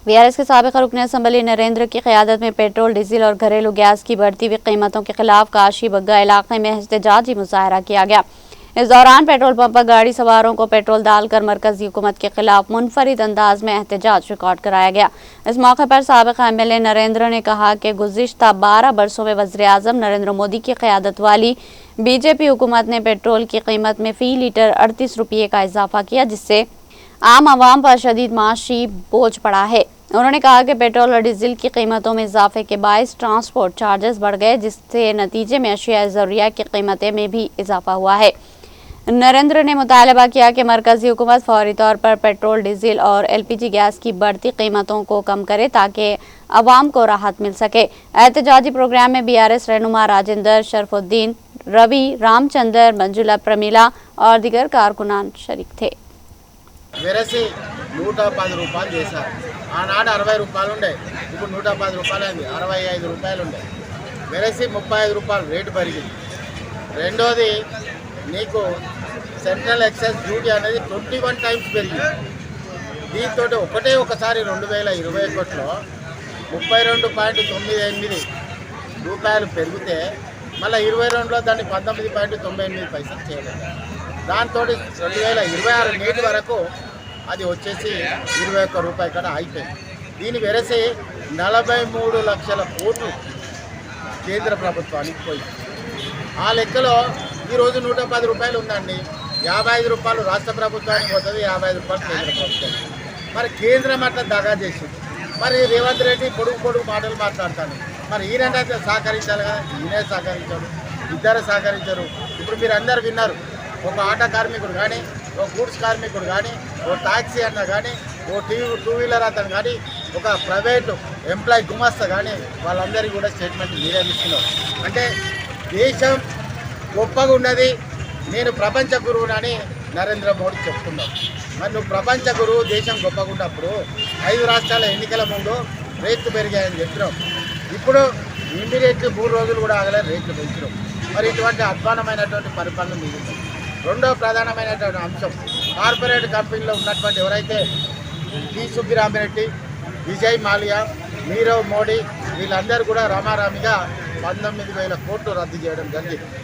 BRS के साबिक रुकन असम्बली नरेंद्र की क़यादत में पेट्रोल, डीजल और घरेलू गैस की बढ़ती हुई कीमतों के खिलाफ काशी बग्गा इलाके में एहतजाजी मुजाहरा किया गया। इस दौरान पेट्रोल पंप पर गाड़ी सवारों को पेट्रोल डालकर मरकजी हुकूमत के खिलाफ मुनफरिद अंदाज में एहतजाज रिकॉर्ड कराया गया। इस मौके पर साबिक एमएलए नरेंद्र ने कहा कि गुज़िश्ता 12 बरसों में वज़ीर आज़म नरेंद्र मोदी की क़यादत वाली बीजेपी हुकूमत ने पेट्रोल की कीमत में फ़ी लीटर 38 रुपये का इजाफा किया, जिससे आम आवाम पर शदीद माशी बोझ पड़ा है। उन्होंने कहा कि पेट्रोल और डीजल की कीमतों में इजाफे के बायस ट्रांसपोर्ट चार्जेस बढ़ गए, जिससे नतीजे में अशिया ज़रूरिया की कीमतें में भी इजाफा हुआ है। नरेंद्र ने मुतालबा किया कि मरकजी हुकूमत फौरी तौर पर पेट्रोल, डीजल और एलपीजी गैस की बढ़ती कीमतों को कम करे ताकि अवाम को राहत मिल सके। एहतजाजी प्रोग्राम में बीआरएस रहनुमा राजेंद्र, शरफुद्दीन, रवि, रामचंद्र, मंजुला, प्रमीला और दीगर कारकुनान शरीक थे। వెరసి 110 రూపాయలు చేశారు. ఆనాడు 60 రూపాయలు ఉండే, ఇప్పుడు 110 రూపాయలు అయింది. 65 రూపాయలు ఉండే. వెరసి 35 రూపాయలు రేటు పెరిగింది. రెండోది నీకు సెంట్రల్ ఎక్సైజ్ డ్యూటీ అనేది 21 టైమ్స్ పెరిగింది. దీంతో ఒకసారి 2021లో 32.98 రూపాయలు పెరిగితే మళ్ళీ 22లో దాన్ని 19.98 పైసలు చేయలేదు. దాంతో 2026 నేటి వరకు అది వచ్చేసి 21 రూపాయి కాడ అయిపోయింది. దీని వెరసి 43 లక్షల కోట్లు కేంద్ర ప్రభుత్వానికి పోయింది. ఆ లెక్కలో ఈరోజు 110 రూపాయలు ఉందండి. 55 రూపాయలు రాష్ట్ర ప్రభుత్వానికి పోతుంది, 55 రూపాయలు కేంద్ర ప్రభుత్వానికి. మరి కేంద్రం అట్లా దగా చేసింది. మరి రేవంత్ రెడ్డి పొడుగు మాటలు మాట్లాడతాను. మరి ఈయనంటే సహకరించాలి కదా, ఈయనే సహకరించాడు, ఇద్దరు సహకరించారు. ఇప్పుడు మీరు అందరు విన్నారు, ఒక ఆటో కార్మికుడు కానీ, ఒక గూడ్స్ కార్మికుడు కానీ, ఓ టాక్సీ అన్న కానీ, ఓ టూ వీలర్ అతను కానీ, ఒక ప్రైవేటు ఎంప్లాయీ గుమస్తా కానీ వాళ్ళందరికీ కూడా స్టేట్మెంట్ మీరే ఇస్తున్నారు. అంటే దేశం గొప్పగా ఉన్నది, నేను ప్రపంచ గురువునని నరేంద్ర మోడీ చెప్తున్నాడు. మరి నువ్వు ప్రపంచ గురువు, దేశం గొప్పగా ఉన్నప్పుడు 5 రాష్ట్రాల ఎన్నికల ముందు రేట్లు పెరిగాయని చెప్పినాం. ఇప్పుడు ఇమ్మీడియట్లీ 3 రోజులు కూడా ఆగలే రేట్లు పెంచినాం. మరి ఇటువంటి అధ్వానమైనటువంటి పరిపాలన మిగిలింది. రెండో ప్రధానమైనటువంటి అంశం, కార్పొరేట్ కంపెనీలో ఉన్నటువంటి ఎవరైతే టి సుబ్బిరామిరెడ్డి, విజయ్ మాల్యా, నీరవ్ మోడీ వీళ్ళందరూ కూడా రామారామిగా 19,000 కోట్లు రద్దు చేయడం జరిగింది.